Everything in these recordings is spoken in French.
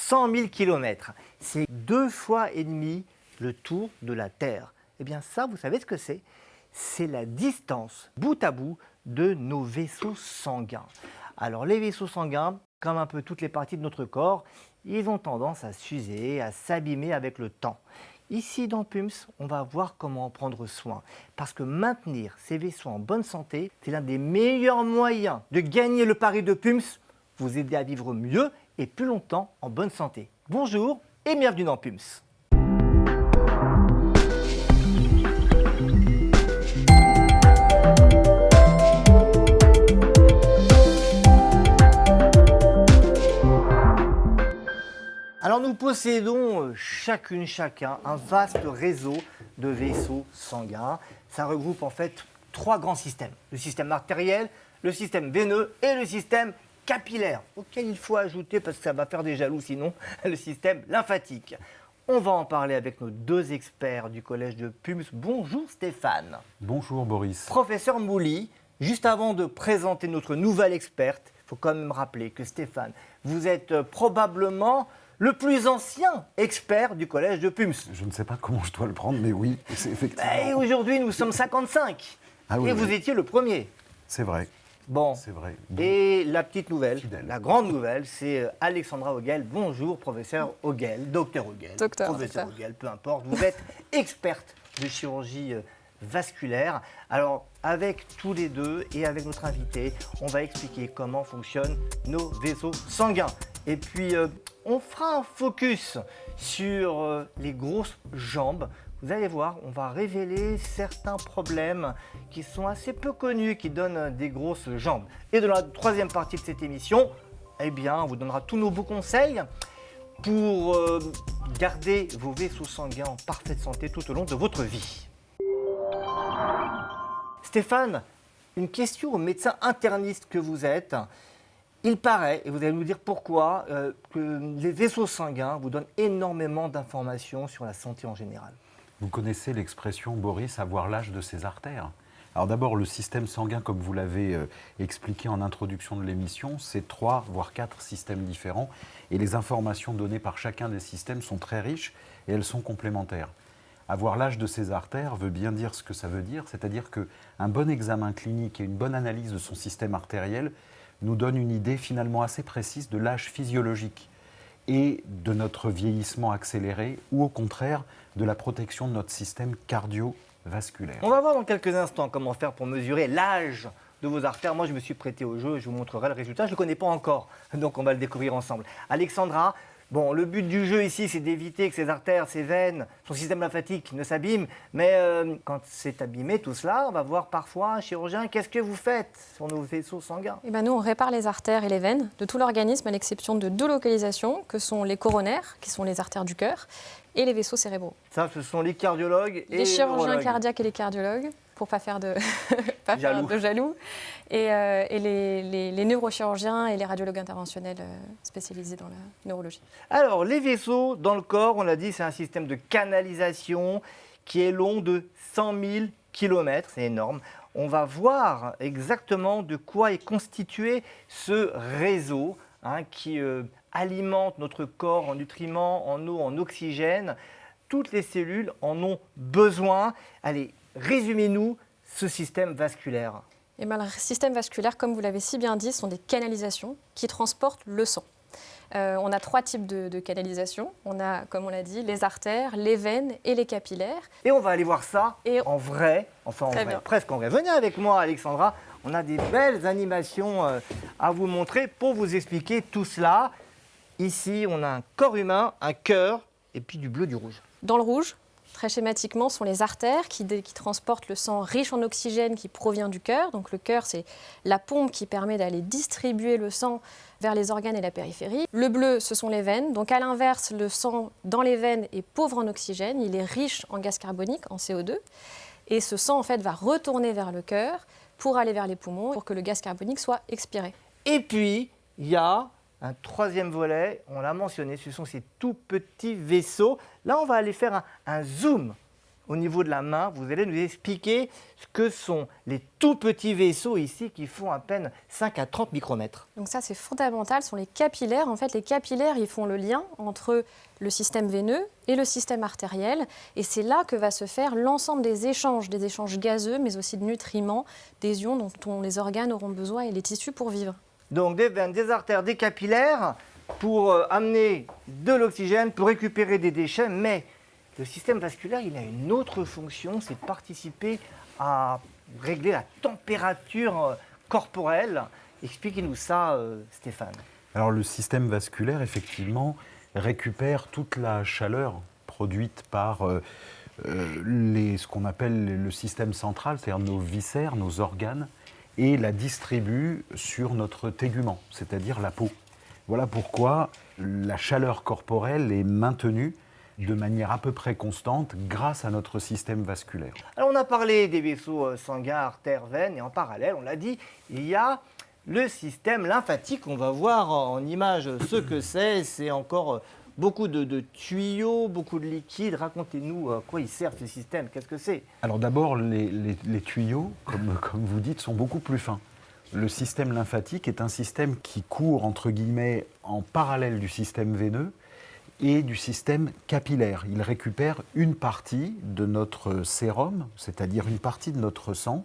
100 000 km. C'est 2 fois et demi le tour de la Terre. Eh bien ça, vous savez ce que c'est? C'est la distance, bout à bout, de nos vaisseaux sanguins. Alors les vaisseaux sanguins, comme un peu toutes les parties de notre corps, ils ont tendance à s'user, à s'abîmer avec le temps. Ici dans PUMS, on va voir comment en prendre soin. Parce que maintenir ces vaisseaux en bonne santé, c'est l'un des meilleurs moyens de gagner le pari de PUMS, vous aider à vivre mieux et plus longtemps en bonne santé. Bonjour et bienvenue dans PUMS. Alors nous possédons chacun un vaste réseau de vaisseaux sanguins. Ça regroupe en fait 3 grands systèmes. Le système artériel, le système veineux et le système capillaire, auquel il faut ajouter, parce que ça va faire des jaloux sinon, le système lymphatique. On va en parler avec nos 2 experts du collège de PUMS. Bonjour Stéphane. Bonjour Boris. Professeur Mouly, juste avant de présenter notre nouvelle experte, il faut quand même rappeler que Stéphane, vous êtes probablement le plus ancien expert du collège de PUMS. Je ne sais pas comment je dois le prendre, mais oui, c'est effectivement. Et aujourd'hui, nous sommes 55. Ah oui, et vous oui. étiez le premier. C'est vrai. Bon. C'est vrai. Bon. Et la petite nouvelle, Fidèle. la grande nouvelle, c'est Alexandra Ogel. Bonjour, professeur Ogel, docteur Ogel, professeur Ogel, peu importe. Vous êtes experte de chirurgie vasculaire. Alors, avec tous les deux et avec notre invité, on va expliquer comment fonctionnent nos vaisseaux sanguins. Et puis, on fera un focus sur les grosses jambes. Vous allez voir, on va révéler certains problèmes qui sont assez peu connus, qui donnent des grosses jambes. Et dans la 3e partie de cette émission, eh bien, on vous donnera tous nos beaux conseils pour garder vos vaisseaux sanguins en parfaite santé tout au long de votre vie. Stéphane, une question au médecin interniste que vous êtes. Il paraît, et vous allez nous dire pourquoi, que les vaisseaux sanguins vous donnent énormément d'informations sur la santé en général. Vous connaissez l'expression, Boris, avoir l'âge de ses artères. Alors d'abord, le système sanguin, comme vous l'avez expliqué en introduction de l'émission, c'est 3 voire 4 systèmes différents. Et les informations données par chacun des systèmes sont très riches et elles sont complémentaires. Avoir l'âge de ses artères veut bien dire ce que ça veut dire, c'est-à-dire qu'un bon examen clinique et une bonne analyse de son système artériel nous donne une idée finalement assez précise de l'âge physiologique et de notre vieillissement accéléré ou au contraire de la protection de notre système cardiovasculaire. On va voir dans quelques instants comment faire pour mesurer l'âge de vos artères. Moi, je me suis prêté au jeu et je vous montrerai le résultat. Je ne le connais pas encore, donc on va le découvrir ensemble. Alexandra, bon, le but du jeu ici, c'est d'éviter que ces artères, ces veines, son système lymphatique ne s'abîme. Mais quand c'est abîmé, tout cela, on va voir parfois un chirurgien. Qu'est-ce que vous faites sur nos vaisseaux sanguins? Eh ben nous, on répare les artères et les veines de tout l'organisme, à l'exception de 2 localisations, que sont les coronaires, qui sont les artères du cœur, et les vaisseaux cérébraux. Ça, ce sont les cardiologues et Les chirurgiens neurologues. cardiaques et les cardiologues, pour ne pas faire de, Jaloux. de jaloux, et les neurochirurgiens et les radiologues interventionnels spécialisés dans la neurologie. Alors, les vaisseaux dans le corps, on l'a dit, c'est un système de canalisation qui est long de 100 000 km, c'est énorme. On va voir exactement de quoi est constitué ce réseau qui alimente notre corps en nutriments, en eau, en oxygène. Toutes les cellules en ont besoin. Allez, résumez-nous ce système vasculaire. Et ben, le système vasculaire, comme vous l'avez si bien dit, sont des canalisations qui transportent le sang. On a 3 types de canalisations. On a, comme on l'a dit, les artères, les veines et les capillaires. Et on va aller voir ça en vrai, bien. Presque en vrai. Venez avec moi, Alexandra. On a des belles animations à vous montrer pour vous expliquer tout cela. Ici, on a un corps humain, un cœur et puis du bleu, du rouge. Dans le rouge, très schématiquement, sont les artères qui transportent le sang riche en oxygène qui provient du cœur. Donc le cœur, c'est la pompe qui permet d'aller distribuer le sang vers les organes et la périphérie. Le bleu, ce sont les veines. Donc à l'inverse, le sang dans les veines est pauvre en oxygène, il est riche en gaz carbonique, en CO2. Et ce sang, en fait, va retourner vers le cœur pour aller vers les poumons, pour que le gaz carbonique soit expiré. Et puis, il y a un 3e volet, on l'a mentionné, ce sont ces tout petits vaisseaux. Là, on va aller faire un zoom au niveau de la main, vous allez nous expliquer ce que sont les tout petits vaisseaux ici qui font à peine 5 à 30 micromètres. Donc ça, c'est fondamental, ce sont les capillaires. En fait, les capillaires, ils font le lien entre le système veineux et le système artériel. Et c'est là que va se faire l'ensemble des échanges gazeux, mais aussi de nutriments, des ions dont les organes auront besoin et les tissus pour vivre. Donc des veines, des artères, des capillaires pour amener de l'oxygène, pour récupérer des déchets, mais le système vasculaire, il a une autre fonction, c'est de participer à régler la température corporelle. Expliquez-nous ça, Stéphane. Alors le système vasculaire, effectivement, récupère toute la chaleur produite par ce qu'on appelle le système central, c'est-à-dire nos viscères, nos organes, et la distribue sur notre tégument, c'est-à-dire la peau. Voilà pourquoi la chaleur corporelle est maintenue de manière à peu près constante grâce à notre système vasculaire. Alors on a parlé des vaisseaux sanguins, artères, veines, et en parallèle, on l'a dit, il y a le système lymphatique. On va voir en image ce que c'est. C'est encore beaucoup de tuyaux, beaucoup de liquide. Racontez-nous à quoi il sert ce système, qu'est-ce que c'est? Alors d'abord, les tuyaux, comme vous dites, sont beaucoup plus fins. Le système lymphatique est un système qui court, entre guillemets, en parallèle du système veineux et du système capillaire. Il récupère une partie de notre sérum, c'est-à-dire une partie de notre sang,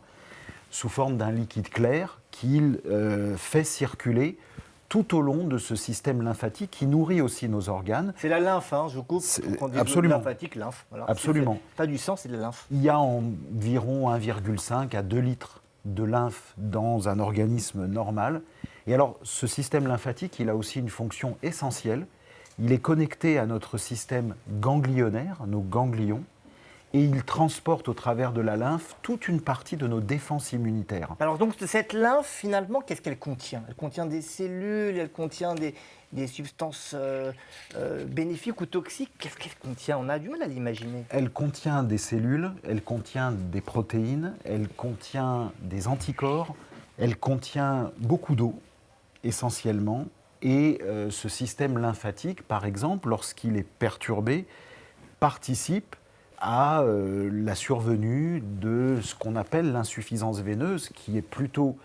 sous forme d'un liquide clair qu'il fait circuler tout au long de ce système lymphatique qui nourrit aussi nos organes. C'est la lymphe, hein, je vous coupe. Quand on dit absolument. Lymphatique, lymphe. Voilà. Absolument. Pas du sang, c'est de la lymphe. Il y a environ 1,5 à 2 litres de lymphe dans un organisme normal. Et alors, ce système lymphatique, il a aussi une fonction essentielle. Il est connecté à notre système ganglionnaire, nos ganglions, et il transporte au travers de la lymphe toute une partie de nos défenses immunitaires. Alors donc cette lymphe, finalement, qu'est-ce qu'elle contient? Elle contient des cellules, elle contient des substances bénéfiques ou toxiques. Qu'est-ce qu'elle contient? On a du mal à l'imaginer. Elle contient des cellules, elle contient des protéines, elle contient des anticorps, elle contient beaucoup d'eau, essentiellement. Et ce système lymphatique, par exemple, lorsqu'il est perturbé, participe à la survenue de ce qu'on appelle l'insuffisance veineuse, qui est plutôt,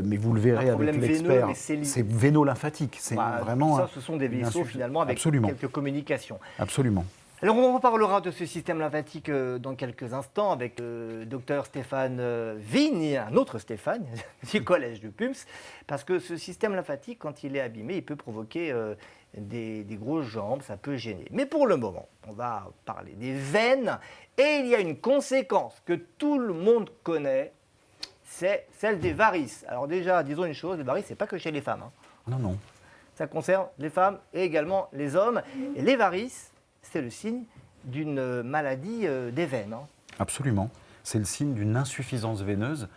mais vous le verrez avec l'expert, c'est véno-lymphatique. C'est vraiment ça, ce sont des vaisseaux finalement avec quelques communications. Absolument. Alors on reparlera de ce système lymphatique dans quelques instants avec le docteur Stéphane Vigne et un autre Stéphane du collège de Pums, parce que ce système lymphatique, quand il est abîmé, il peut provoquer des grosses jambes, ça peut gêner. Mais pour le moment, on va parler des veines, et il y a une conséquence que tout le monde connaît, c'est celle des varices. Alors déjà, disons une chose, les varices, c'est pas que chez les femmes. Hein. Non, non. Ça concerne les femmes et également les hommes. Et les varices, c'est le signe d'une maladie des veines. Hein. Absolument. C'est le signe d'une insuffisance veineuse.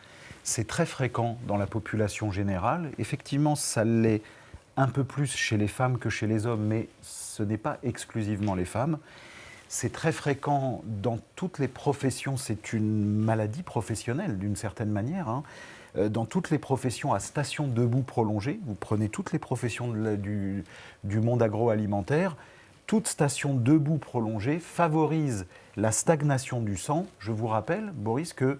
C'est très fréquent dans la population générale. Effectivement, ça l'est un peu plus chez les femmes que chez les hommes, mais ce n'est pas exclusivement les femmes. C'est très fréquent dans toutes les professions. C'est une maladie professionnelle, d'une certaine manière. Hein. Dans toutes les professions à station debout prolongée, vous prenez toutes les professions du monde agroalimentaire, toute station debout prolongée favorise la stagnation du sang. Je vous rappelle, Boris, que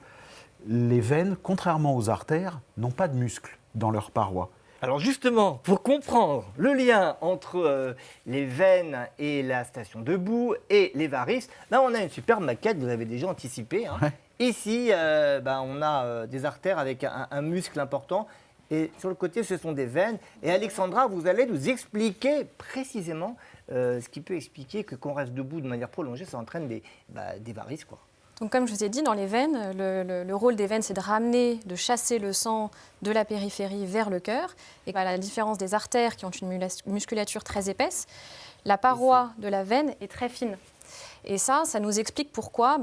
les veines, contrairement aux artères, n'ont pas de muscles dans leurs parois. Alors justement, pour comprendre le lien entre les veines et la station debout et les varices, là on a une superbe maquette, vous avez déjà anticipé. Hein. Ouais. Ici, on a des artères avec un muscle important. Et sur le côté, ce sont des veines. Et Alexandra, vous allez nous expliquer précisément ce qui peut expliquer que qu'on reste debout de manière prolongée, ça entraîne des varices, quoi. Donc, comme je vous ai dit, dans les veines, le rôle des veines, c'est de ramener, de chasser le sang de la périphérie vers le cœur. Et à la différence des artères qui ont une musculature très épaisse, la paroi de la veine est très fine. Et ça nous explique pourquoi,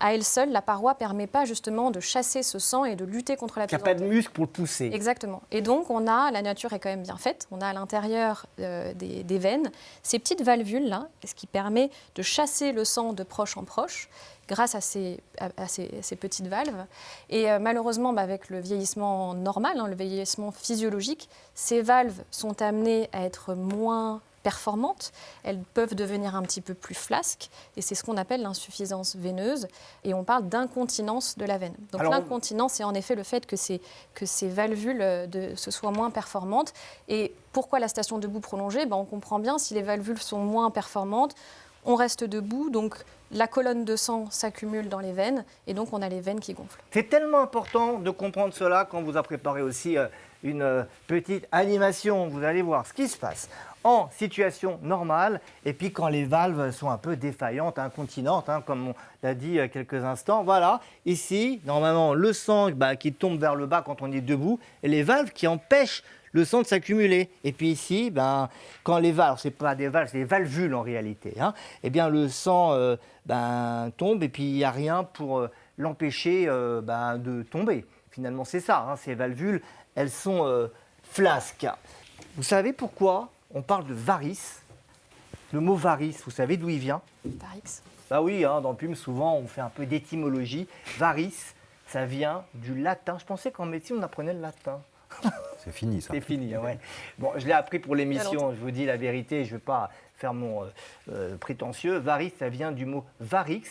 à elle seule, la paroi ne permet pas justement de chasser ce sang et de lutter contre la pesanteur. Il n'y a pas de muscle pour le pousser. Exactement. Et donc, la nature est quand même bien faite. On a à l'intérieur des veines ces petites valvules-là, ce qui permet de chasser le sang de proche en proche grâce à ces petites valves. Et malheureusement, avec le vieillissement normal, le vieillissement physiologique, ces valves sont amenées à être moins performantes, elles peuvent devenir un petit peu plus flasques, et c'est ce qu'on appelle l'insuffisance veineuse, et on parle d'incontinence de la veine. Donc l'incontinence, c'est en effet le fait que ces valvules se soient moins performantes. Et pourquoi la station debout prolongée ? On comprend bien, si les valvules sont moins performantes, on reste debout, donc la colonne de sang s'accumule dans les veines, et donc on a les veines qui gonflent. C'est tellement important de comprendre cela quand vous a préparé aussi une petite animation. Vous allez voir ce qui se passe en situation normale et puis quand les valves sont un peu défaillantes, incontinentes, comme on l'a dit il y a quelques instants. Voilà, ici, normalement, le sang qui tombe vers le bas quand on est debout et les valves qui empêchent le sang de s'accumuler. Et puis ici, quand les valves, ce n'est pas des valves, c'est des valvules en réalité, eh bien le sang tombe et puis il n'y a rien pour l'empêcher de tomber. Finalement, c'est ça, ces valvules, elles sont flasques. Vous savez pourquoi on parle de varices ? Le mot varice, vous savez d'où il vient ? Varix. Bah oui, dans le PUM, souvent, on fait un peu d'étymologie. Varice, ça vient du latin. Je pensais qu'en médecine, on apprenait le latin. C'est fini, ça. C'est fini, ouais. Bon, je l'ai appris pour l'émission, je vous dis la vérité, je ne veux pas faire mon prétentieux. Varice, ça vient du mot varix,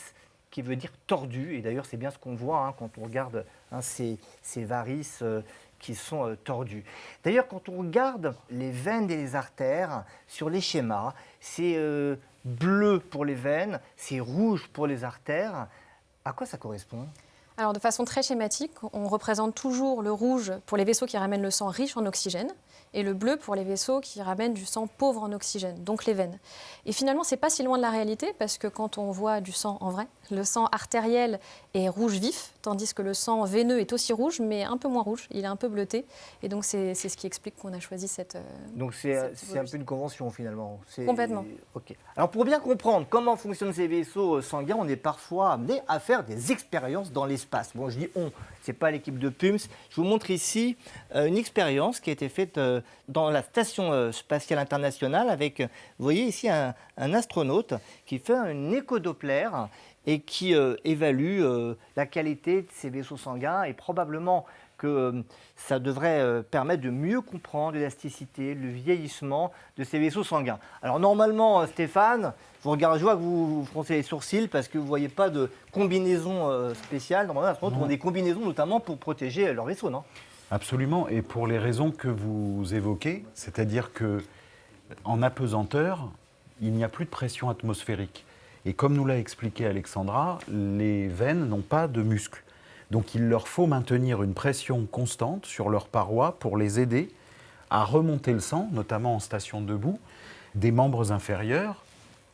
qui veut dire tordu. Et d'ailleurs, c'est bien ce qu'on voit quand on regarde ces varices qui sont tordus. D'ailleurs, quand on regarde les veines et les artères sur les schémas, c'est bleu pour les veines, c'est rouge pour les artères. À quoi ça correspond ? Alors, de façon très schématique, on représente toujours le rouge pour les vaisseaux qui ramènent le sang riche en oxygène et le bleu pour les vaisseaux qui ramènent du sang pauvre en oxygène, donc les veines. Et finalement, ce n'est pas si loin de la réalité parce que quand on voit du sang en vrai, le sang artériel est rouge vif, tandis que le sang veineux est aussi rouge, mais un peu moins rouge, il est un peu bleuté. Et donc, c'est ce qui explique qu'on a choisi cette Donc, c'est un peu une convention finalement. Complètement. Okay. Alors, pour bien comprendre comment fonctionnent ces vaisseaux sanguins, on est parfois amené à faire des expériences dans l'espace. Bon, je dis on, ce n'est pas l'équipe de PUMS. Je vous montre ici une expérience qui a été faite dans la Station spatiale internationale avec, vous voyez ici, un astronaute qui fait un échodoppler et qui évalue la qualité de ces vaisseaux sanguins et probablement que ça devrait permettre de mieux comprendre l'élasticité, le vieillissement de ces vaisseaux sanguins. Alors normalement, Stéphane, je vois que vous froncez les sourcils parce que vous ne voyez pas de combinaison spéciale. Normalement, les astronautes ont des combinaisons notamment pour protéger leur vaisseau, non ? Absolument, et pour les raisons que vous évoquez, c'est-à-dire qu'en apesanteur, il n'y a plus de pression atmosphérique. Et comme nous l'a expliqué Alexandra, les veines n'ont pas de muscles. Donc il leur faut maintenir une pression constante sur leurs parois pour les aider à remonter le sang, notamment en station debout, des membres inférieurs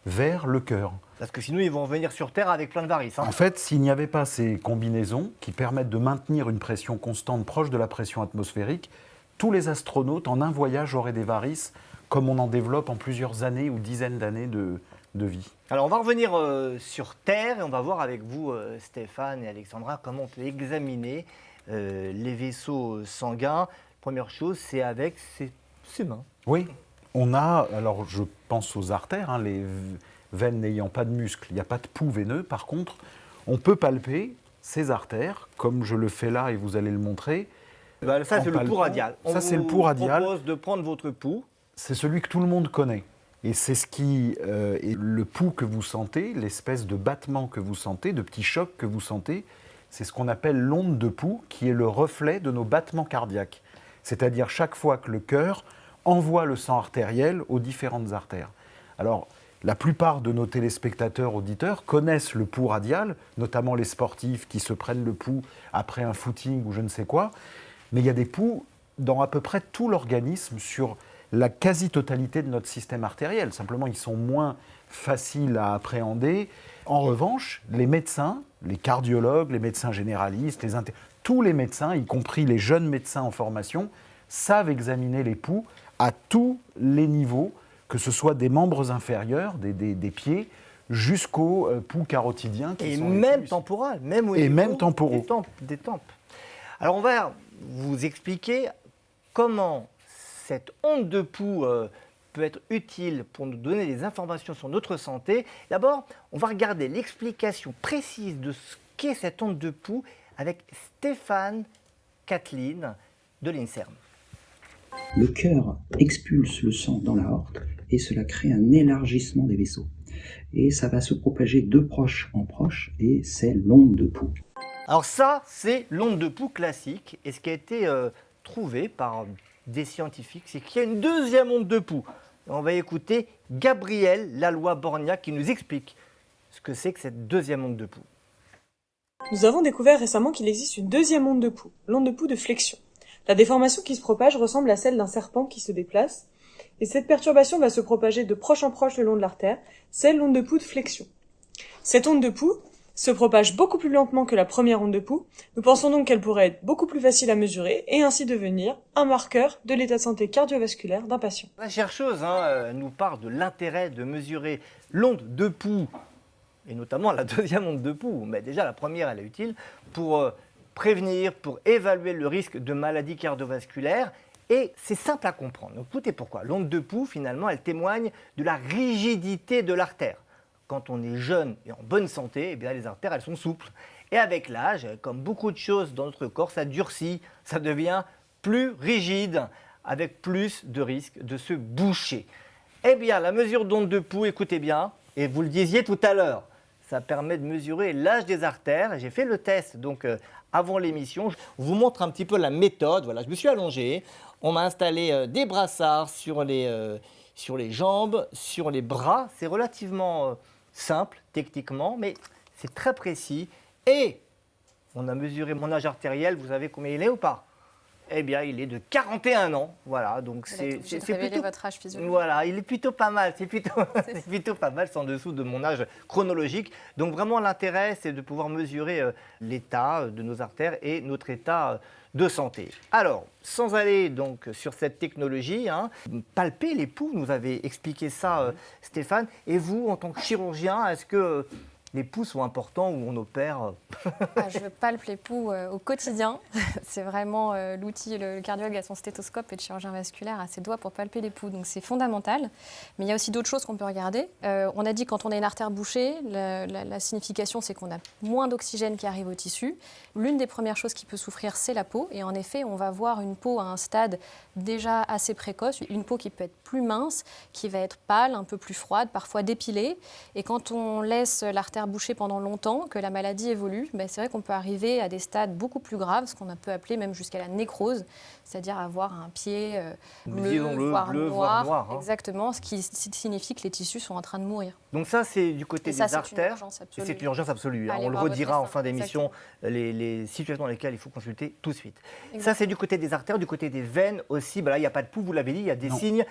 vers le cœur. Parce que sinon, ils vont venir sur Terre avec plein de varices. En fait, s'il n'y avait pas ces combinaisons qui permettent de maintenir une pression constante proche de la pression atmosphérique, tous les astronautes en un voyage auraient des varices, comme on en développe en plusieurs années ou dizaines d'années de vie. Alors, on va revenir sur Terre et on va voir avec vous, Stéphane et Alexandra, comment on peut examiner les vaisseaux sanguins. Première chose, c'est avec ses mains. Oui, on a, alors je pense aux artères, les veines n'ayant pas de muscles, il n'y a pas de pouls veineux. Par contre, on peut palper ces artères, comme je le fais là et vous allez le montrer. Ça, c'est le pouls radial. Ça, c'est le pouls radial. On vous propose de prendre votre pouls. C'est celui que tout le monde connaît. Et c'est ce qui est le pouls que vous sentez, l'espèce de battement que vous sentez, de petits chocs que vous sentez. C'est ce qu'on appelle l'onde de pouls, qui est le reflet de nos battements cardiaques. C'est-à-dire chaque fois que le cœur envoie le sang artériel aux différentes artères. Alors, la plupart de nos téléspectateurs, auditeurs, connaissent le pouls radial, notamment les sportifs qui se prennent le pouls après un footing ou je ne sais quoi. Mais il y a des pouls dans à peu près tout l'organisme sur la quasi-totalité de notre système artériel. Simplement, ils sont moins faciles à appréhender. En revanche, les médecins, les cardiologues, les médecins généralistes, tous les médecins, y compris les jeunes médecins en formation, savent examiner les pouls à tous les niveaux, que ce soit des membres inférieurs, des pieds, jusqu'aux pouls carotidiens. Et même temporaux. Même temporaux. Des tempes. Alors, on va vous expliquer comment cette onde de pouls peut être utile pour nous donner des informations sur notre santé. D'abord, on va regarder l'explication précise de ce qu'est cette onde de pouls avec Stéphane Kathleen de l'INSERM. Le cœur expulse le sang dans l'aorte et cela crée un élargissement des vaisseaux. Et ça va se propager de proche en proche et c'est l'onde de Poux. Alors ça, c'est l'onde de Poux classique. Et ce qui a été trouvé par des scientifiques, c'est qu'il y a une deuxième onde de Poux. On va écouter Gabriel Laloy-Borgnac qui nous explique ce que c'est que cette deuxième onde de Poux. Nous avons découvert récemment qu'il existe une deuxième onde de Poux, l'onde de Poux de flexion. La déformation qui se propage ressemble à celle d'un serpent qui se déplace, et cette perturbation va se propager de proche en proche le long de l'artère, c'est l'onde de Poux de flexion. Cette onde de Poux se propage beaucoup plus lentement que la première onde de Poux. Nous pensons donc qu'elle pourrait être beaucoup plus facile à mesurer et ainsi devenir un marqueur de l'état de santé cardiovasculaire d'un patient. La chercheuse nous parle de l'intérêt de mesurer l'onde de Poux, et notamment la deuxième onde de Poux. Mais déjà, la première, elle est utile pour prévenir, pour évaluer le risque de maladies cardiovasculaires. Et c'est simple à comprendre. Donc, écoutez pourquoi. L'onde de Poux, finalement, elle témoigne de la rigidité de l'artère. Quand on est jeune et en bonne santé, eh bien, les artères, elles sont souples. Et avec l'âge, comme beaucoup de choses dans notre corps, ça durcit, ça devient plus rigide, avec plus de risques de se boucher. Eh bien, la mesure d'onde de Poux, écoutez bien, et vous le disiez tout à l'heure, ça permet de mesurer l'âge des artères. J'ai fait le test donc avant l'émission. Je vous montre un petit peu la méthode. Voilà, je me suis allongé. On m'a installé des brassards sur les jambes, sur les bras. C'est relativement simple techniquement, mais c'est très précis. Et on a mesuré mon âge artériel. Vous savez combien il est ou pas ? Eh bien, il est de 41 ans. Voilà, donc c'est plutôt votre âge physiologique. Voilà, il est plutôt pas mal. C'est plutôt pas mal, c'est en dessous de mon âge chronologique. Donc vraiment, l'intérêt, c'est de pouvoir mesurer l'état de nos artères et notre état de santé. Alors, sans aller donc sur cette technologie, palper les poux, vous avez expliqué ça, Stéphane. Et vous, en tant que chirurgien, est-ce que les poux sont importants où on opère? Je palpe les poux au quotidien. C'est vraiment l'outil, le cardiologue a son stéthoscope et le chirurgien vasculaire a ses doigts pour palper les poux. Donc c'est fondamental. Mais il y a aussi d'autres choses qu'on peut regarder. On a dit que quand on a une artère bouchée, la signification c'est qu'on a moins d'oxygène qui arrive au tissu. L'une des premières choses qui peut souffrir, c'est la peau. Et en effet, on va voir une peau à un stade déjà assez précoce, une peau qui peut être plus mince, qui va être pâle, un peu plus froide, parfois dépilée. Et quand on laisse l'artère bouchée pendant longtemps, que la maladie évolue, c'est vrai qu'on peut arriver à des stades beaucoup plus graves, ce qu'on peut appeler même jusqu'à la nécrose, c'est-à-dire avoir un pied bleu, voire noir. Exactement, ce qui signifie que les tissus sont en train de mourir. Donc ça, c'est du côté des artères. C'est une urgence absolue. On le redira en fin d'émission, les situations dans lesquelles il faut consulter tout de suite. Exactement. Ça, c'est du côté des artères, du côté des veines aussi. Là, il n'y a pas de poux, vous l'avez dit, il y a des signes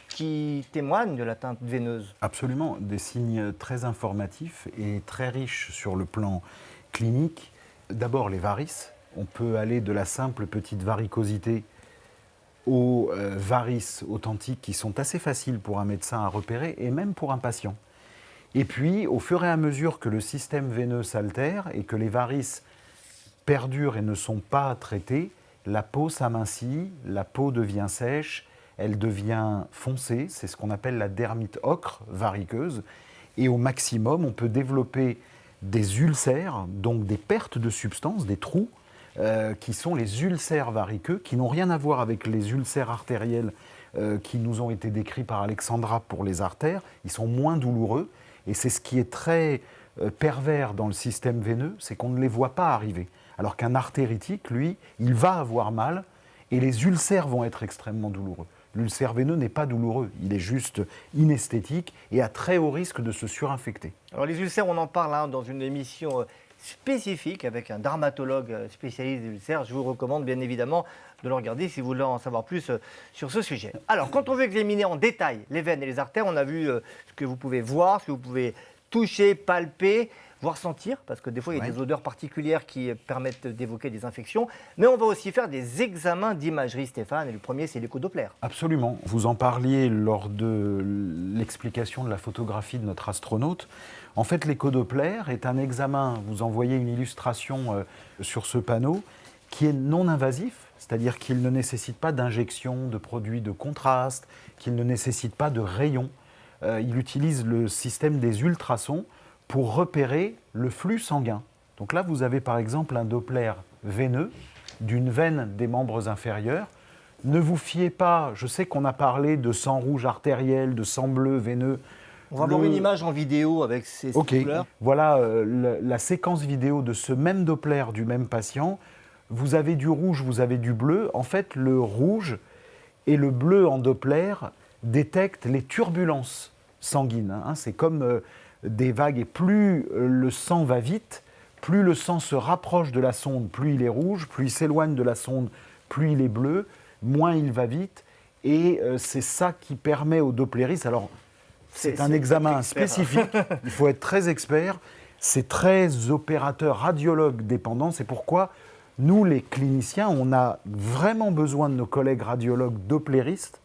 qui témoignent de l'atteinte veineuse. Absolument, des signes très informatifs et très riches sur le plan clinique. D'abord, les varices. On peut aller de la simple petite varicosité aux varices authentiques qui sont assez faciles pour un médecin à repérer et même pour un patient. Et puis, au fur et à mesure que le système veineux s'altère et que les varices perdurent et ne sont pas traitées, la peau s'amincit, la peau devient sèche, elle devient foncée, c'est ce qu'on appelle la dermite ocre variqueuse. Et au maximum, on peut développer des ulcères, donc des pertes de substance, des trous, qui sont les ulcères variqueux, qui n'ont rien à voir avec les ulcères artériels qui nous ont été décrits par Alexandra pour les artères. Ils sont moins douloureux. Et c'est ce qui est très pervers dans le système veineux, c'est qu'on ne les voit pas arriver. Alors qu'un artéritique, lui, il va avoir mal et les ulcères vont être extrêmement douloureux. L'ulcère veineux n'est pas douloureux, il est juste inesthétique et à très haut risque de se surinfecter. Alors les ulcères, on en parle dans une émission spécifique avec un dermatologue spécialiste des ulcères. Je vous recommande bien évidemment de le regarder si vous voulez en savoir plus sur ce sujet. Alors quand on veut examiner en détail les veines et les artères, on a vu ce que vous pouvez voir, ce que vous pouvez toucher, palper, voire sentir, parce que des fois, il y a des odeurs particulières qui permettent d'évoquer des infections. Mais on va aussi faire des examens d'imagerie, Stéphane, et le premier, c'est l'écho-Doppler. Absolument. Vous en parliez lors de l'explication de la photographie de notre astronaute. En fait, l'écho-Doppler est un examen, vous en voyez une illustration sur ce panneau, qui est non invasif, c'est-à-dire qu'il ne nécessite pas d'injection de produits de contraste, qu'il ne nécessite pas de rayons. Il utilise le système des ultrasons pour repérer le flux sanguin. Donc là, vous avez par exemple un Doppler veineux d'une veine des membres inférieurs Ne vous fiez pas, je sais qu'on a parlé de sang rouge artériel, de sang bleu veineux. On va voir une image en vidéo avec ces couleurs. Voilà la séquence vidéo de ce même Doppler du même patient. Vous avez du rouge, vous avez du bleu. En fait, le rouge et le bleu en Doppler détectent les turbulences sanguines. C'est comme des vagues. Et plus le sang va vite, plus le sang se rapproche de la sonde, plus il est rouge, plus il s'éloigne de la sonde, plus il est bleu, moins il va vite. Et c'est ça qui permet aux doppléristes... Alors, c'est un examen spécifique, il faut être très expert, c'est très opérateur, radiologue dépendant, c'est pourquoi nous, les cliniciens, on a vraiment besoin de nos collègues radiologues doppléristes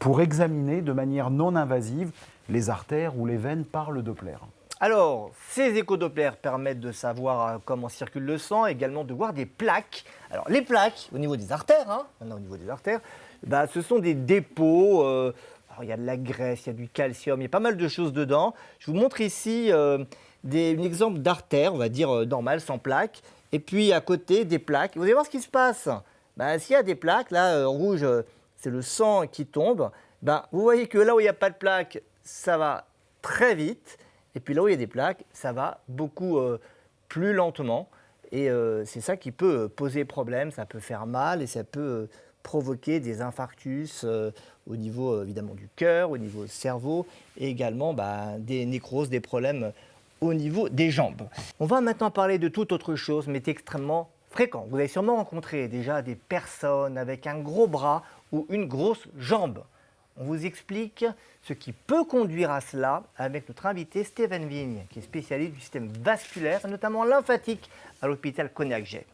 pour examiner de manière non invasive les artères ou les veines par le Doppler. Alors, ces échodopplers permettent de savoir comment circule le sang, également de voir des plaques. Alors, les plaques, au niveau des artères, maintenant au niveau des artères, ce sont des dépôts. Alors, il y a de la graisse, il y a du calcium, il y a pas mal de choses dedans. Je vous montre ici un exemple d'artère, on va dire normale, sans plaques. Et puis à côté, des plaques. Vous allez voir ce qui se passe. S'il y a des plaques, là, en rouge, c'est le sang qui tombe. Vous voyez que là où il n'y a pas de plaques, ça va très vite. Et puis là où il y a des plaques, ça va beaucoup plus lentement. Et c'est ça qui peut poser problème, ça peut faire mal et ça peut provoquer des infarctus au niveau évidemment du cœur, au niveau du cerveau et également des nécroses, des problèmes au niveau des jambes. On va maintenant parler de toute autre chose, mais extrêmement fréquent. Vous avez sûrement rencontré déjà des personnes avec un gros bras ou une grosse jambe. On vous explique ce qui peut conduire à cela avec notre invité Stéphane Vigne, qui est spécialiste du système vasculaire, notamment lymphatique, à l'hôpital Cognac-Jay.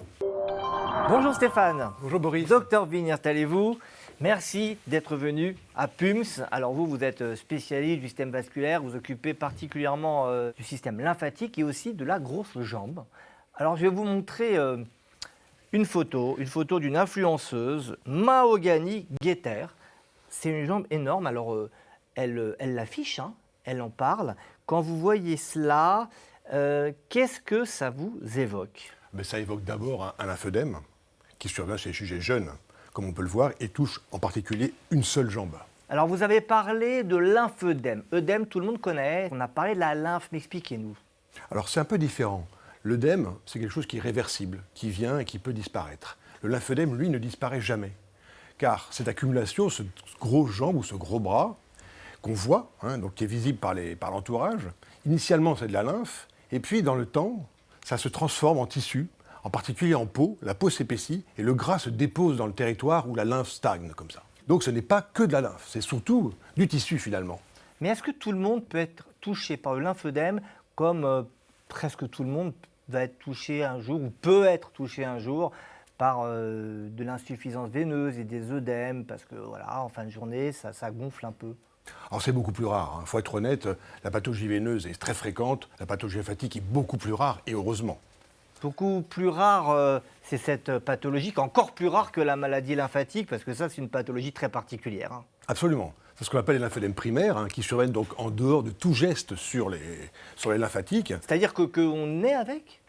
Bonjour Stéphane. Bonjour Boris. Docteur Vigne, installez-vous. Merci d'être venu à PUMS. Alors vous êtes spécialiste du système vasculaire, vous occupez particulièrement du système lymphatique et aussi de la grosse jambe. Alors je vais vous montrer une photo d'une influenceuse, Mahogany Getter. C'est une jambe énorme, alors elle l'affiche, elle en parle. Quand vous voyez cela, qu'est-ce que ça vous évoque ? Ça évoque d'abord un lymphœdème qui survient chez les sujets jeunes, comme on peut le voir, et touche en particulier une seule jambe. Alors vous avez parlé de lymphœdème. Œdème, tout le monde connaît. On a parlé de la lymphe, mais expliquez-nous. Alors c'est un peu différent. L'œdème, c'est quelque chose qui est réversible, qui vient et qui peut disparaître. Le lymphœdème, lui, ne disparaît jamais. Car cette accumulation, ce gros jambe ou ce gros bras qu'on voit, donc qui est visible par l'entourage, initialement c'est de la lymphe, et puis dans le temps, ça se transforme en tissu, en particulier en peau. La peau s'épaissit et le gras se dépose dans le territoire où la lymphe stagne comme ça. Donc ce n'est pas que de la lymphe, c'est surtout du tissu finalement. Mais est-ce que tout le monde peut être touché par le lymphœdème comme presque tout le monde va être touché un jour ou peut être touché un jour par de l'insuffisance veineuse et des œdèmes, parce que voilà, en fin de journée, ça gonfle un peu. Alors c'est beaucoup plus rare, il faut être honnête, la pathologie veineuse est très fréquente, la pathologie lymphatique est beaucoup plus rare, et heureusement. Beaucoup plus rare, c'est cette pathologie, encore plus rare que la maladie lymphatique, parce que ça, c'est une pathologie très particulière. Absolument. C'est ce qu'on appelle les lymphœdèmes primaires, qui surviennent donc en dehors de tout geste sur les lymphatiques. C'est-à-dire qu'on est avec ?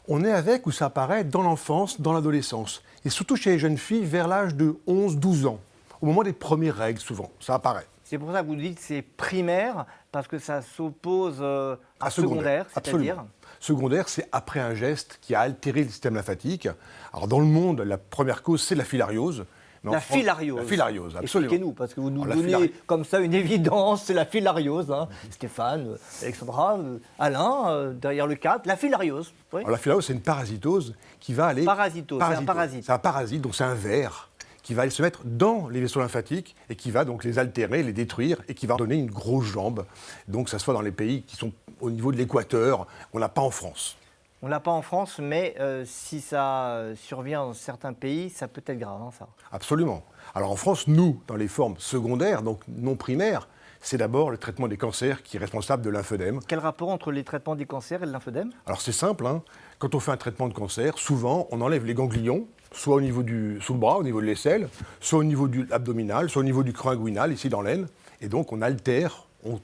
On est avec ou ça apparaît dans l'enfance, dans l'adolescence, et surtout chez les jeunes filles vers l'âge de 11-12 ans, au moment des premières règles souvent, ça apparaît. C'est pour ça que vous dites que c'est primaire, parce que ça s'oppose à secondaire, c'est-à-dire Absolument. Secondaire, c'est après un geste qui a altéré le système lymphatique. Alors dans le monde, la première cause, c'est la filariose. La filariose. La filariose, absolument. Expliquez-nous, parce que vous nous donnez comme ça une évidence, c'est la filariose. Stéphane, Alexandra, Alain, derrière le cadre, la filariose. Oui. Alors, la filariose, c'est une parasitose qui va aller... Parasitose, c'est un parasite. C'est un parasite, donc c'est un ver qui va aller se mettre dans les vaisseaux lymphatiques et qui va donc les altérer, les détruire et qui va donner une grosse jambe. Donc ça se voit dans les pays qui sont au niveau de l'équateur, on n'a pas en France. On l'a pas en France, mais si ça survient dans certains pays, ça peut être grave, ça. Absolument. Alors en France, nous, dans les formes secondaires, donc non primaires, c'est d'abord le traitement des cancers qui est responsable de lymphœdème. Quel rapport entre les traitements des cancers et le lymphœdème ? Alors c'est simple, quand on fait un traitement de cancer, souvent on enlève les ganglions, soit au niveau sous le bras, au niveau de l'aisselle, soit au niveau de l'abdominal, soit au niveau du crâne inguinal, ici dans l'aine, et donc on altère, on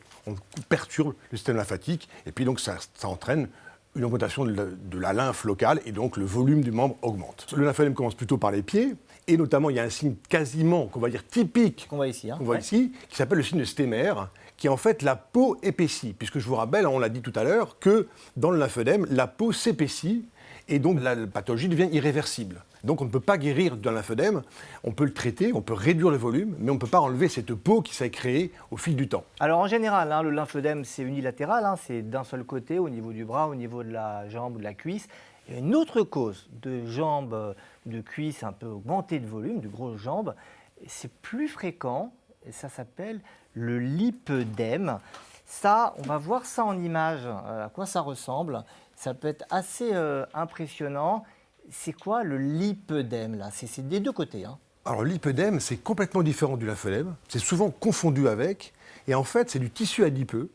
perturbe le système lymphatique, et puis donc ça entraîne une augmentation de la lymphe locale et donc le volume du membre augmente. Le lymphœdème commence plutôt par les pieds et notamment il y a un signe quasiment, qu'on va dire typique, qu'on voit ici, qui s'appelle le signe de Stemmer, qui est en fait la peau épaissie. Puisque je vous rappelle, on l'a dit tout à l'heure, que dans le lymphœdème, la peau s'épaissit et donc la pathologie devient irréversible. Donc on ne peut pas guérir d'un lymphœdème, on peut le traiter, on peut réduire le volume, mais on ne peut pas enlever cette peau qui s'est créée au fil du temps. Alors en général, le lymphœdème c'est unilatéral, c'est d'un seul côté, au niveau du bras, au niveau de la jambe ou de la cuisse. Il y a une autre cause de jambes, de cuisses un peu augmentées de volume, de grosses jambes, c'est plus fréquent, et ça s'appelle le lipœdème. Ça, on va voir ça en image, à quoi ça ressemble. Ça peut être assez impressionnant. C'est quoi le lipœdème là? C'est des deux côtés. Alors le lipœdème, c'est complètement différent du lymphœdème. C'est souvent confondu avec. Et en fait, c'est du tissu adipeux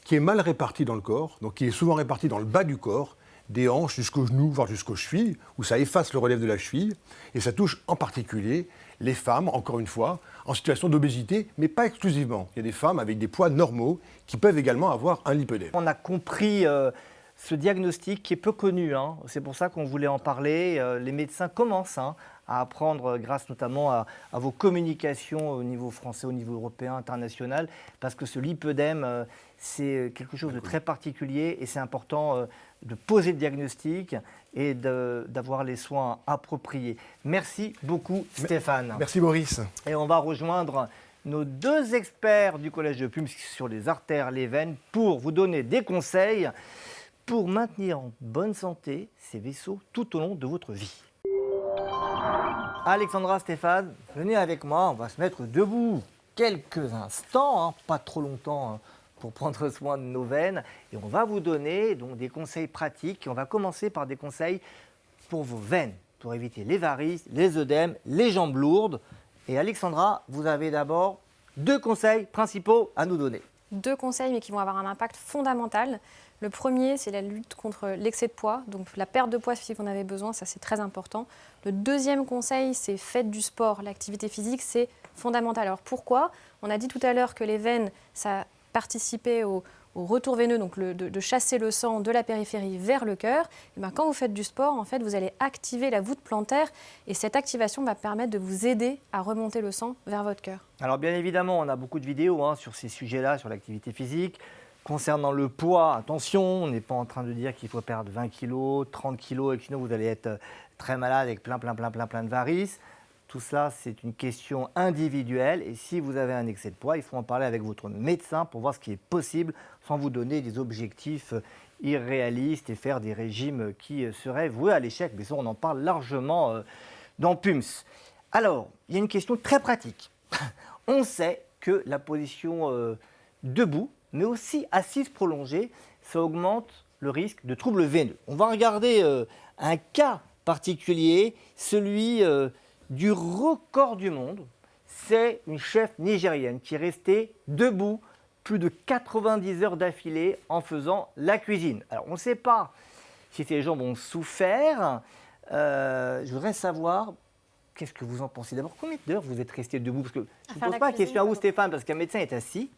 qui est mal réparti dans le corps, donc qui est souvent réparti dans le bas du corps, des hanches jusqu'aux genoux, voire jusqu'aux chevilles, où ça efface le relief de la cheville. Et ça touche en particulier les femmes, encore une fois, en situation d'obésité, mais pas exclusivement. Il y a des femmes avec des poids normaux qui peuvent également avoir un lipœdème. On a compris ce diagnostic qui est peu connu. C'est pour ça qu'on voulait en parler. Les médecins commencent à apprendre, grâce notamment à vos communications au niveau français, au niveau européen, international, parce que ce lipœdème, c'est quelque chose de très particulier et c'est important de poser le diagnostic et d'avoir les soins appropriés. Merci beaucoup Stéphane. Merci Boris. Et on va rejoindre nos deux experts du Collège de PUMS sur les artères, les veines, pour vous donner des conseils pour maintenir en bonne santé ces vaisseaux tout au long de votre vie. Alexandra, Stéphane, venez avec moi, on va se mettre debout quelques instants, pas trop longtemps, pour prendre soin de nos veines. Et on va vous donner donc des conseils pratiques. Et on va commencer par des conseils pour vos veines, pour éviter les varices, les œdèmes, les jambes lourdes. Et Alexandra, vous avez d'abord 2 conseils principaux à nous donner. 2 conseils, mais qui vont avoir un impact fondamental. Le premier, c'est la lutte contre l'excès de poids, donc la perte de poids si vous en avez besoin, ça c'est très important. Le deuxième conseil, c'est faites du sport. L'activité physique, c'est fondamental. Alors pourquoi? On a dit tout à l'heure que les veines, ça participait au retour veineux, donc de chasser le sang de la périphérie vers le cœur. Et bien, quand vous faites du sport, en fait, vous allez activer la voûte plantaire et cette activation va permettre de vous aider à remonter le sang vers votre cœur. Alors bien évidemment, on a beaucoup de vidéos sur ces sujets-là, sur l'activité physique. Concernant le poids, attention, on n'est pas en train de dire qu'il faut perdre 20 kg, 30 kg et que sinon vous allez être très malade avec plein de varices. Tout cela, c'est une question individuelle et si vous avez un excès de poids, il faut en parler avec votre médecin pour voir ce qui est possible sans vous donner des objectifs irréalistes et faire des régimes qui seraient voués à l'échec. Mais ça, on en parle largement dans PUMS. Alors, il y a une question très pratique. On sait que la position debout, mais aussi assise prolongée, ça augmente le risque de troubles veineux. On va regarder un cas particulier, celui du record du monde. C'est une chef nigérienne qui est restée debout plus de 90 heures d'affilée en faisant la cuisine. Alors on ne sait pas si ces jambes ont souffert. Je voudrais savoir, qu'est-ce que vous en pensez? D'abord, combien d'heures vous êtes resté debout? Parce que je ne pose pas la question à vous Stéphane, parce qu'un médecin est assis,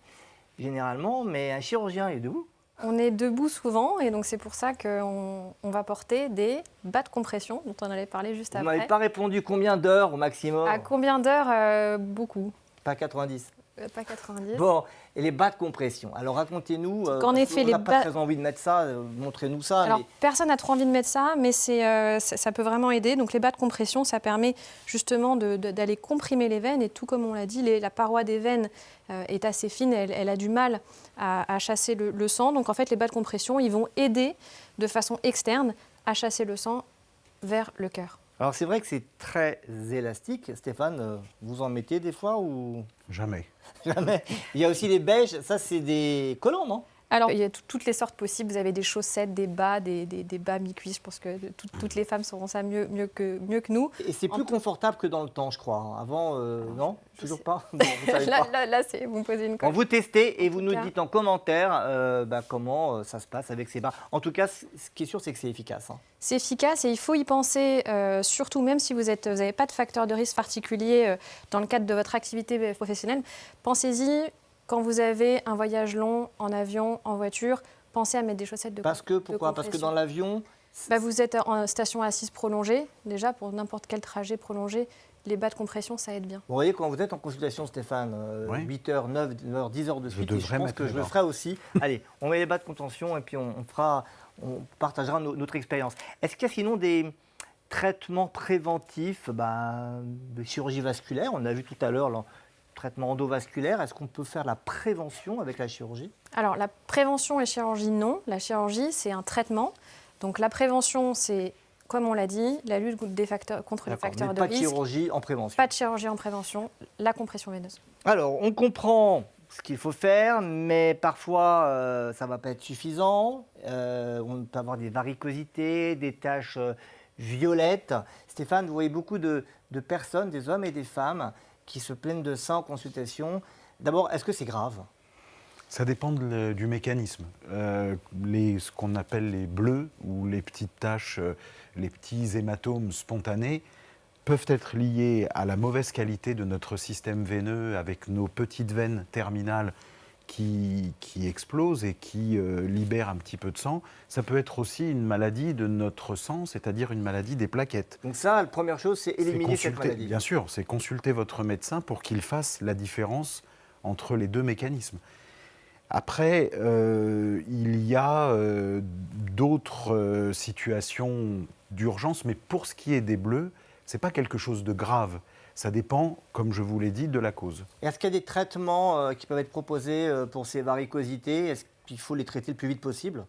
généralement, mais un chirurgien est debout. On est debout souvent et donc c'est pour ça qu'on va porter des bas de compression dont on allait parler juste après. Vous n'avez pas répondu combien d'heures au maximum? À combien d'heures? Beaucoup. Pas 90. Pas 90. Bon, et les bas de compression. Alors racontez-nous, en effet, on n'a pas très envie de mettre ça, montrez-nous ça. Alors personne n'a trop envie de mettre ça, mais ça peut vraiment aider. Donc les bas de compression, ça permet justement d'aller comprimer les veines et tout comme on l'a dit, la paroi des veines est assez fine, elle a du mal à chasser le sang. Donc en fait, les bas de compression, ils vont aider de façon externe à chasser le sang vers le cœur. Alors c'est vrai que c'est très élastique. Stéphane, vous en mettez des fois ou... Jamais. Jamais. Il y a aussi les beiges, ça c'est des collants, non? Alors, il y a toutes les sortes possibles. Vous avez des chaussettes, des bas, des bas mi-cuisses. Je pense que toutes les femmes sauront ça mieux que nous. Et c'est plus confortable que dans le temps, je crois. Avant, non? Toujours pas, bon, vous savez pas. Là, vous me posez une colle. Vous testez et vous nous dites en commentaire comment ça se passe avec ces bas. En tout cas, ce qui est sûr, c'est que c'est efficace. C'est efficace et il faut y penser, surtout même si vous n'avez pas de facteur de risque particulier dans le cadre de votre activité professionnelle. Pensez-y quand vous avez un voyage long en avion, en voiture. pensez à mettre des chaussettes de Pourquoi ? Parce que dans l'avion... vous êtes en station assise prolongée. Déjà, pour n'importe quel trajet prolongé, les bas de compression, ça aide bien. Vous voyez, quand vous êtes en consultation, Stéphane, 8h, 9h, 10 heures de suite, je pense que je le ferai aussi. Allez, on met les bas de contention et puis on partagera notre expérience. Est-ce qu'il y a sinon des traitements préventifs de chirurgie vasculaire ? On a vu tout à l'heure le traitement endovasculaire. Est-ce qu'on peut faire la prévention avec la chirurgie ? Alors, la prévention et chirurgie, non. La chirurgie, c'est un traitement. Donc, la prévention, c'est, comme on l'a dit, la lutte contre les facteurs de risque. Pas de chirurgie en prévention. Pas de chirurgie en prévention, la compression veineuse. Alors, on comprend ce qu'il faut faire, mais parfois, ça ne va pas être suffisant. On peut avoir des varicosités, des taches violettes. Stéphane, vous voyez beaucoup de personnes, des hommes et des femmes, qui se plaignent de ça en consultation. D'abord, est-ce que c'est grave ? Ça dépend du mécanisme. Ce qu'on appelle les bleus ou les petites taches, les petits hématomes spontanés peuvent être liés à la mauvaise qualité de notre système veineux avec nos petites veines terminales qui explosent et qui libèrent un petit peu de sang. Ça peut être aussi une maladie de notre sang, c'est-à-dire une maladie des plaquettes. Donc ça, la première chose, c'est éliminer cette maladie. Bien sûr, c'est consulter votre médecin pour qu'il fasse la différence entre les deux mécanismes. Après, il y a d'autres situations d'urgence, mais pour ce qui est des bleus, ce n'est pas quelque chose de grave. Ça dépend, comme je vous l'ai dit, de la cause. Est-ce qu'il y a des traitements qui peuvent être proposés pour ces varicosités ? Est-ce qu'il faut les traiter le plus vite possible ?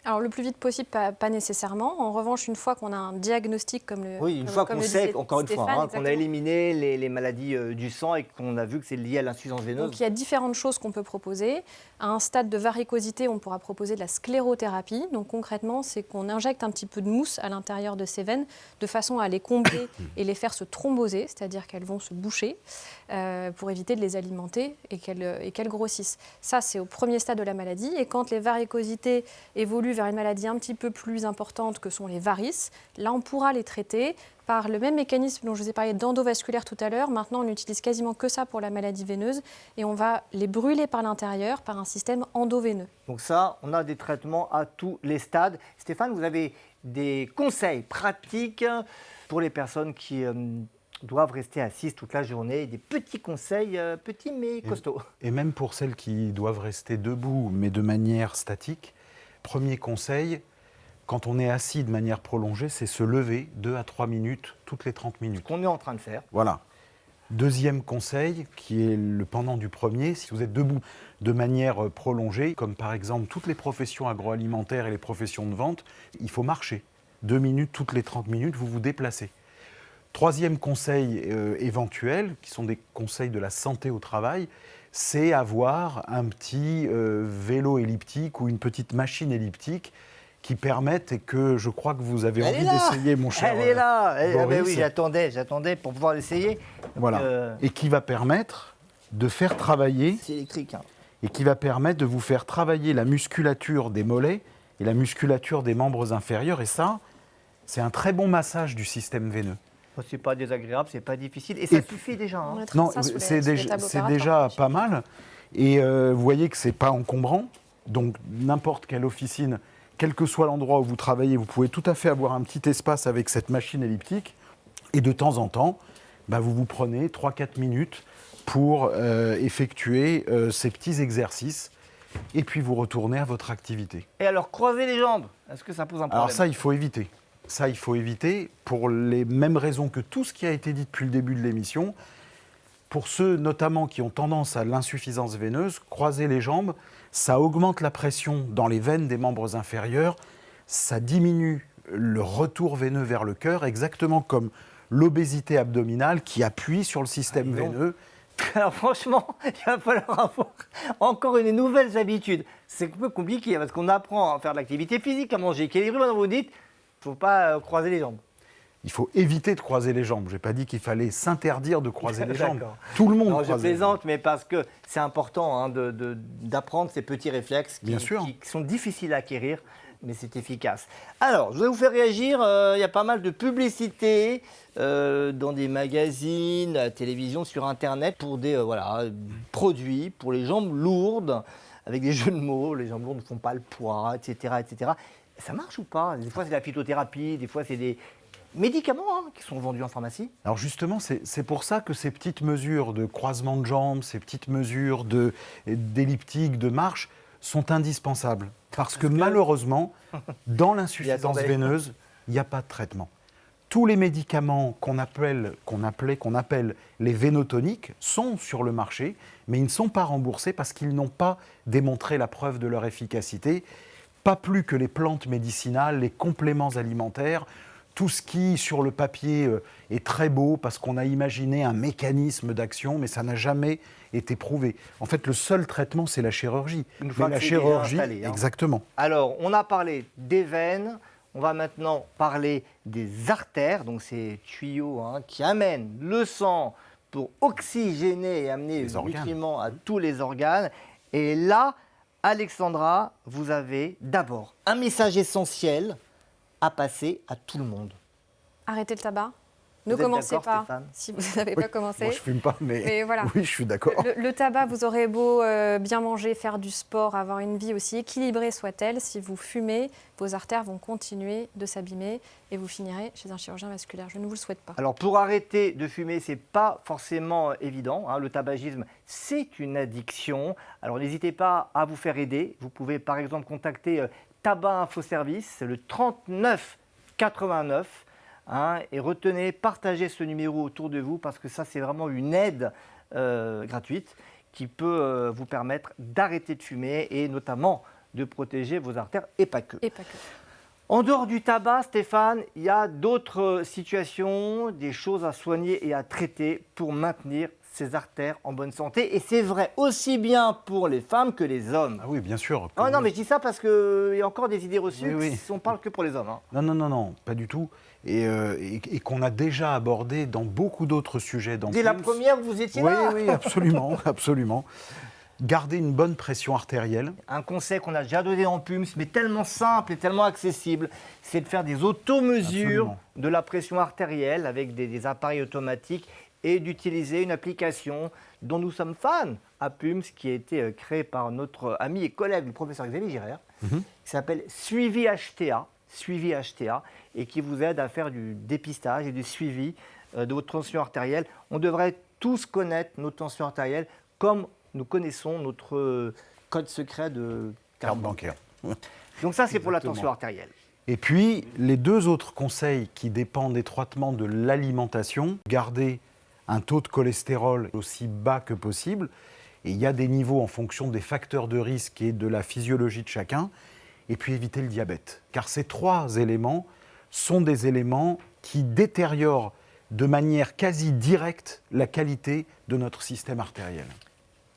Alors, le plus vite possible, pas nécessairement. En revanche, une fois qu'on a un diagnostic comme le... Oui, une fois qu'on sait, encore une fois, qu'on a éliminé les maladies du sang et qu'on a vu que c'est lié à l'insuffisance veineuse. Donc, il y a différentes choses qu'on peut proposer. À un stade de varicosité, on pourra proposer de la sclérothérapie. Donc, concrètement, c'est qu'on injecte un petit peu de mousse à l'intérieur de ces veines de façon à les combler et les faire se thromboser, c'est-à-dire qu'elles vont se boucher pour éviter de les alimenter et qu'elles grossissent. Ça, c'est au premier stade de la maladie. Et quand les varicosités évoluent vers une maladie un petit peu plus importante que sont les varices, là, on pourra les traiter par le même mécanisme dont je vous ai parlé d'endovasculaire tout à l'heure. Maintenant, on n'utilise quasiment que ça pour la maladie veineuse et on va les brûler par l'intérieur par un système endoveineux. Donc ça, on a des traitements à tous les stades. Stéphane, vous avez des conseils pratiques pour les personnes qui doivent rester assises toute la journée, des petits conseils, petits mais costauds. Et même pour celles qui doivent rester debout, mais de manière statique, premier conseil, quand on est assis de manière prolongée, c'est se lever 2 à 3 minutes toutes les 30 minutes. Ce qu'on est en train de faire. Voilà. Deuxième conseil, qui est le pendant du premier, si vous êtes debout de manière prolongée, comme par exemple toutes les professions agroalimentaires et les professions de vente, il faut marcher. 2 minutes toutes les 30 minutes, vous vous déplacez. Troisième conseil éventuel, qui sont des conseils de la santé au travail, c'est avoir un petit vélo elliptique ou une petite machine elliptique qui permettent, et que je crois que vous avez envie d'essayer, mon cher. Elle est là. Boris. Oui, j'attendais pour pouvoir l'essayer. Voilà. Et qui va permettre de faire travailler. C'est électrique. Et qui va permettre de vous faire travailler la musculature des mollets et la musculature des membres inférieurs. Et ça, c'est un très bon massage du système veineux. C'est pas désagréable, c'est pas difficile. Et ça suffit déjà. Non, c'est déjà pas mal. Et vous voyez que c'est pas encombrant. Donc n'importe quelle officine, quel que soit l'endroit où vous travaillez, vous pouvez tout à fait avoir un petit espace avec cette machine elliptique. Et de temps en temps, vous vous prenez 3-4 minutes pour effectuer ces petits exercices. Et puis vous retournez à votre activité. Et alors, croiser les jambes, est-ce que ça pose un problème ? Alors ça, il faut éviter. Ça, il faut éviter pour les mêmes raisons que tout ce qui a été dit depuis le début de l'émission. Pour ceux notamment qui ont tendance à l'insuffisance veineuse, croiser les jambes, ça augmente la pression dans les veines des membres inférieurs, ça diminue le retour veineux vers le cœur, exactement comme l'obésité abdominale qui appuie sur le système veineux. Alors franchement, il va falloir avoir encore une nouvelle habitude. C'est un peu compliqué parce qu'on apprend à faire de l'activité physique, à manger équilibré. Maintenant vous dites, il ne faut pas croiser les jambes. Il faut éviter de croiser les jambes. Je n'ai pas dit qu'il fallait s'interdire de croiser les jambes. Tout le monde croise les jambes. Je plaisante, mais parce que c'est important d'apprendre ces petits réflexes qui sont difficiles à acquérir, mais c'est efficace. Alors, je vais vous faire réagir. Il y a pas mal de publicités dans des magazines, à la télévision, sur Internet, pour des produits pour les jambes lourdes. avec des jeux de mots, les gens blonds ne font pas le poids, etc., etc. Ça marche ou pas? Des fois, c'est de la phytothérapie, des fois, c'est des médicaments qui sont vendus en pharmacie. Alors justement, c'est pour ça que ces petites mesures de croisement de jambes, ces petites mesures d'elliptique, de marche, sont indispensables. Parce que malheureusement, dans l'insuffisance veineuse, il n'y a pas de traitement. Tous les médicaments qu'on appelle les vénotoniques sont sur le marché, mais ils ne sont pas remboursés parce qu'ils n'ont pas démontré la preuve de leur efficacité. Pas plus que les plantes médicinales, les compléments alimentaires, tout ce qui, sur le papier, est très beau parce qu'on a imaginé un mécanisme d'action, mais ça n'a jamais été prouvé. En fait, le seul traitement, c'est la chirurgie. Une fois mais la que c'est chirurgie, déjà installé, exactement. Alors, on a parlé des veines, on va maintenant parler des artères, donc ces tuyaux qui amènent le sang pour oxygéner et amener les nutriments à tous les organes. Et là, Alexandra, vous avez d'abord un message essentiel à passer à tout le monde. Arrêtez le tabac. Ne commencez pas Stéphane si vous n'avez pas commencé. Moi, je ne fume pas, mais voilà. Oui, je suis d'accord. Le tabac, vous aurez beau bien manger, faire du sport, avoir une vie aussi équilibrée soit-elle, si vous fumez, vos artères vont continuer de s'abîmer et vous finirez chez un chirurgien vasculaire. Je ne vous le souhaite pas. Alors pour arrêter de fumer, ce n'est pas forcément évident. Le tabagisme, c'est une addiction. Alors n'hésitez pas à vous faire aider. Vous pouvez par exemple contacter Tabac Info Service, le 39 89. Et retenez, partagez ce numéro autour de vous parce que ça, c'est vraiment une aide gratuite qui peut vous permettre d'arrêter de fumer et notamment de protéger vos artères et pas que. Et pas que. En dehors du tabac, Stéphane, il y a d'autres situations, des choses à soigner et à traiter pour maintenir ces artères en bonne santé. Et c'est vrai aussi bien pour les femmes que les hommes. Ah oui, bien sûr. Non, mais je dis ça parce qu'il y a encore des idées reçues on parle que pour les hommes. Non, pas du tout. Et qu'on a déjà abordé dans beaucoup d'autres sujets. Dès la première, vous étiez là. Oui, absolument, absolument. Garder une bonne pression artérielle. Un conseil qu'on a déjà donné en PUMS, mais tellement simple et tellement accessible, c'est de faire des automesures de la pression artérielle avec des appareils automatiques et d'utiliser une application dont nous sommes fans à PUMS, qui a été créée par notre ami et collègue, le professeur Xavier Girard, qui s'appelle Suivi HTA, et qui vous aide à faire du dépistage et du suivi de votre tension artérielle. On devrait tous connaître notre tension artérielle comme nous connaissons notre code secret de carte bancaire. Donc ça, c'est pour la tension artérielle. Et puis, les deux autres conseils qui dépendent étroitement de l'alimentation, garder un taux de cholestérol aussi bas que possible, et il y a des niveaux en fonction des facteurs de risque et de la physiologie de chacun, et puis éviter le diabète. Car ces trois éléments sont des éléments qui détériorent de manière quasi directe la qualité de notre système artériel.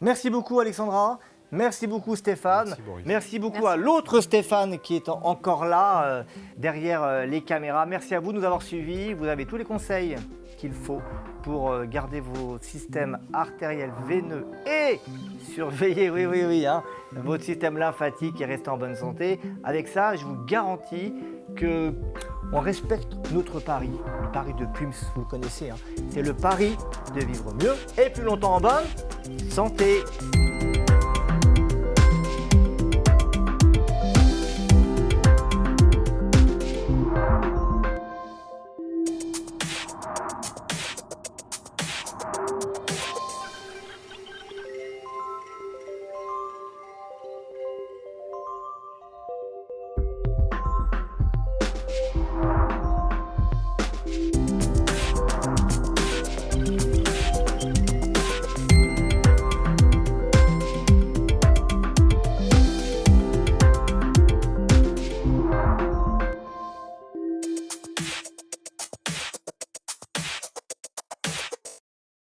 Merci beaucoup Alexandra, merci beaucoup Stéphane, merci beaucoup à l'autre Stéphane qui est encore là derrière les caméras. Merci à vous de nous avoir suivis, vous avez tous les conseils qu'il faut pour garder vos systèmes artériels veineux et surveiller votre système lymphatique et rester en bonne santé. Avec ça, je vous garantis qu'on respecte notre pari, le pari de PUMS, vous le connaissez, c'est le pari de vivre mieux et plus longtemps en bonne santé.